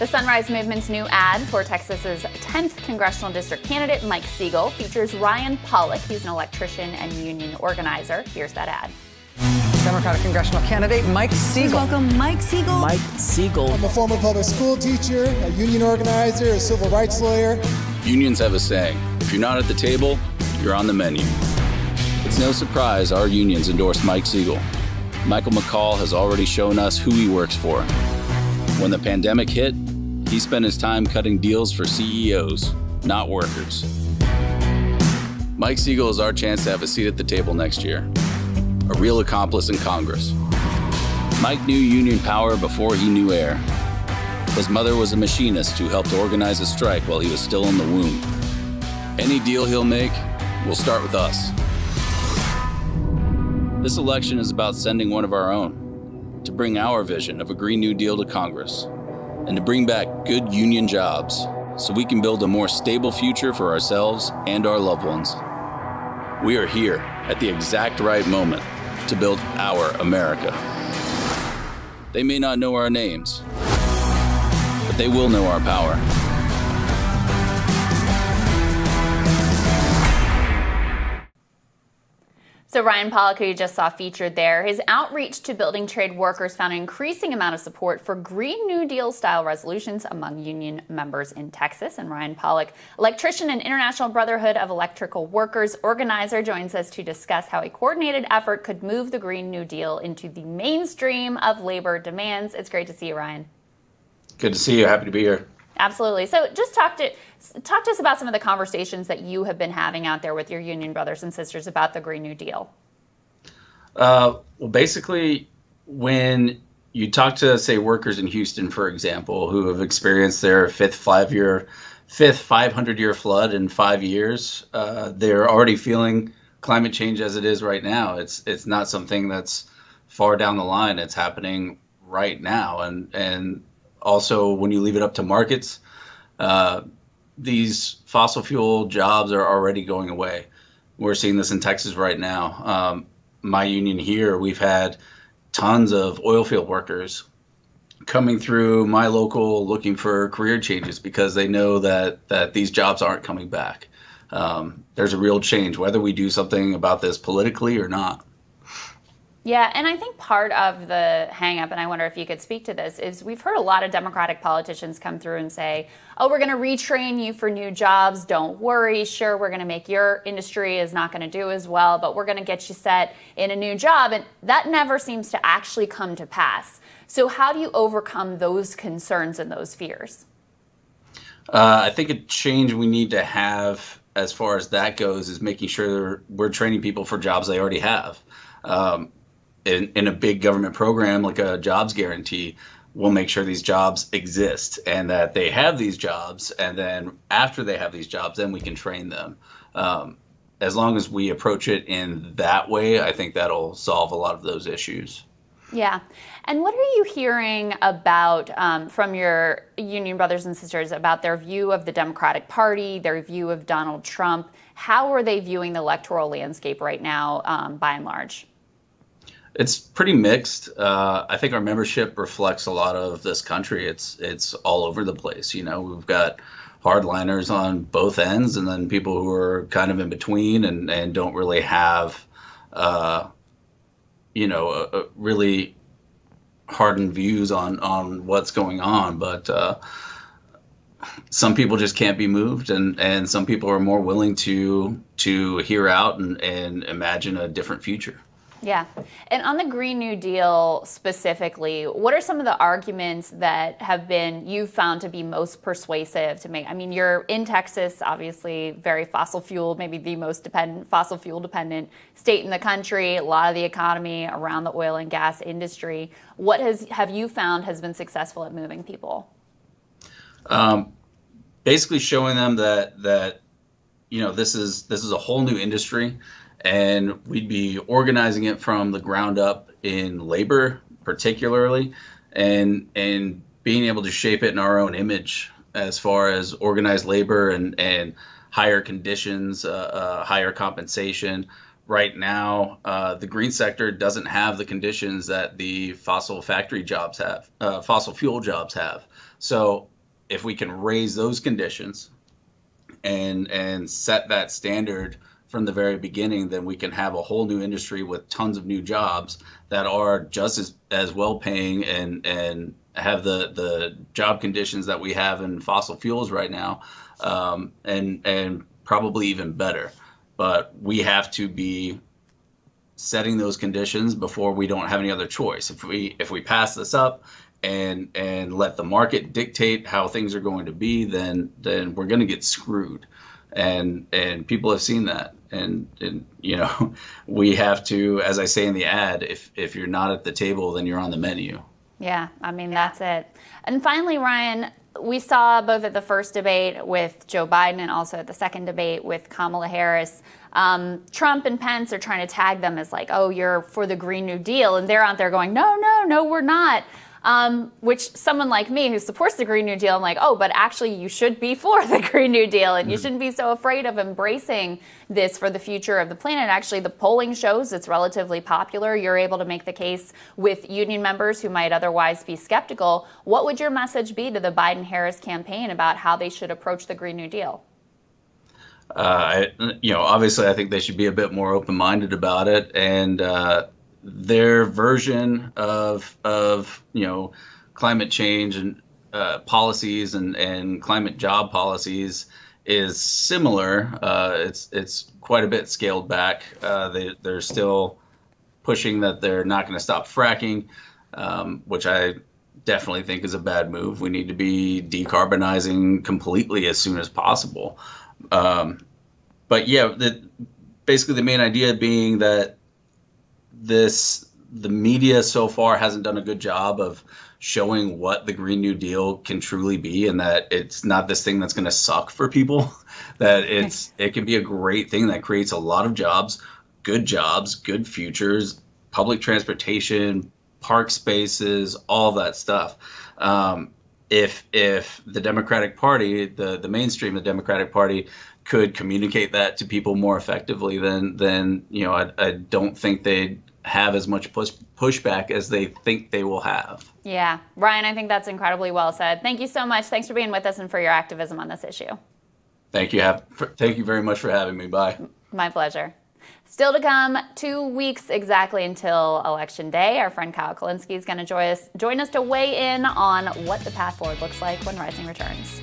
The Sunrise Movement's new ad for Texas's 10th congressional district candidate, Mike Siegel, features Ryan Pollock. He's an electrician and union organizer. Here's that ad. Democratic congressional candidate Mike Siegel. Welcome, Mike Siegel. Mike Siegel. I'm a former public school teacher, a union organizer, a civil rights lawyer. Unions have a saying, if you're not at the table, you're on the menu. It's no surprise our unions endorsed Mike Siegel. Michael McCall has already shown us who he works for. When the pandemic hit, he spent his time cutting deals for CEOs, not workers. Mike Siegel is our chance to have a seat at the table next year. A real accomplice in Congress. Mike knew union power before he knew air. His mother was a machinist who helped organize a strike while he was still in the womb. Any deal he'll make will start with us. This election is about sending one of our own, to bring our vision of a Green New Deal to Congress, and to bring back good union jobs so we can build a more stable future for ourselves and our loved ones. We are here at the exact right moment to build our America. They may not know our names, but they will know our power. So Ryan Pollock, who you just saw featured there, his outreach to building trade workers found an increasing amount of support for Green New Deal style resolutions among union members in Texas. And Ryan Pollock, electrician and International Brotherhood of Electrical Workers organizer, joins us to discuss how a coordinated effort could move the Green New Deal into the mainstream of labor demands. It's great to see you, Ryan. Good to see you. Happy to be here. Absolutely. So just talk to us about some of the conversations that you have been having out there with your union brothers and sisters about the Green New Deal. Well, basically, when you talk to, say, workers in Houston, for example, who have experienced their fifth 500-year flood in 5 years, they're already feeling climate change as it is right now. It's not something that's far down the line. It's happening right now. And also, when you leave it up to markets, these fossil fuel jobs are already going away. We're seeing this in Texas right now. My union here, we've had tons of oil field workers coming through my local looking for career changes because they know that these jobs aren't coming back. There's a real change, whether we do something about this politically or not. Yeah, and I think part of the hang-up, and I wonder if you could speak to this, is we've heard a lot of Democratic politicians come through and say, oh, we're going to retrain you for new jobs. Don't worry. Sure, we're going to make your industry is not going to do as well, but we're going to get you set in a new job. And that never seems to actually come to pass. So how do you overcome those concerns and those fears? I think a change we need to have as far as that goes is making sure we're training people for jobs they already have. In a big government program like a jobs guarantee, we'll make sure these jobs exist and that they have these jobs. And then after they have these jobs, then we can train them. As long as we approach it in that way, I think that'll solve a lot of those issues. Yeah. And what are you hearing about from your union brothers and sisters about their view of the Democratic Party, their view of Donald Trump? How are they viewing the electoral landscape right now, by and large? It's pretty mixed. I think our membership reflects a lot of this country. It's all over the place. You know, we've got hardliners on both ends, and then people who are kind of in between and don't really have, really hardened views on what's going on. But some people just can't be moved, and some people are more willing to hear out and imagine a different future. Yeah. And on the Green New Deal specifically, what are some of the arguments that you've found to be most persuasive to make? I mean, you're in Texas, obviously very fossil fuel, maybe the most fossil fuel dependent state in the country, a lot of the economy around the oil and gas industry. What have you found has been successful at moving people? Basically showing them that this is a whole new industry. And we'd be organizing it from the ground up in labor, particularly, and being able to shape it in our own image as far as organized labor and higher conditions, higher compensation. Right now, the green sector doesn't have the conditions that the fossil factory jobs have, fossil fuel jobs have. So if we can raise those conditions and set that standard from the very beginning, then we can have a whole new industry with tons of new jobs that are just as well paying and have the job conditions that we have in fossil fuels right now, and probably even better. But we have to be setting those conditions before we don't have any other choice. If we pass this up and let the market dictate how things are going to be, then we're going to get screwed. And people have seen that. And you know, we have to, as I say in the ad, if you're not at the table, then you're on the menu. Yeah, I mean, that's it. And finally, Ryan, we saw both at the first debate with Joe Biden and also at the second debate with Kamala Harris, Trump and Pence are trying to tag them as like, oh, you're for the Green New Deal. And they're out there going, no, we're not. Which someone like me who supports the Green New Deal, I'm like, oh, but actually you should be for the Green New Deal and you shouldn't be so afraid of embracing this for the future of the planet. Actually, the polling shows it's relatively popular. You're able to make the case with union members who might otherwise be skeptical. What would your message be to the Biden-Harris campaign about how they should approach the Green New Deal? Obviously, I think they should be a bit more open-minded about it, and their version of climate change and policies and climate job policies is similar. It's quite a bit scaled back. They're still pushing that they're not going to stop fracking, which I definitely think is a bad move. We need to be decarbonizing completely as soon as possible. But yeah, basically the main idea being that the media so far hasn't done a good job of showing what the Green New Deal can truly be, and that it's not this thing that's going to suck for people, that it can be a great thing that creates a lot of jobs, good futures, public transportation, park spaces, all that stuff. If the Democratic Party, the mainstream of the Democratic Party, could communicate that to people more effectively, then I don't think they'd have as much pushback as they think they will have. Yeah, Ryan, I think that's incredibly well said. Thank you so much. Thanks for being with us and for your activism on this issue. Thank you. Thank you very much for having me. Bye. My pleasure. Still to come, 2 weeks exactly until Election Day. Our friend Kyle Kulinski is going to join us to weigh in on what the path forward looks like when Rising returns.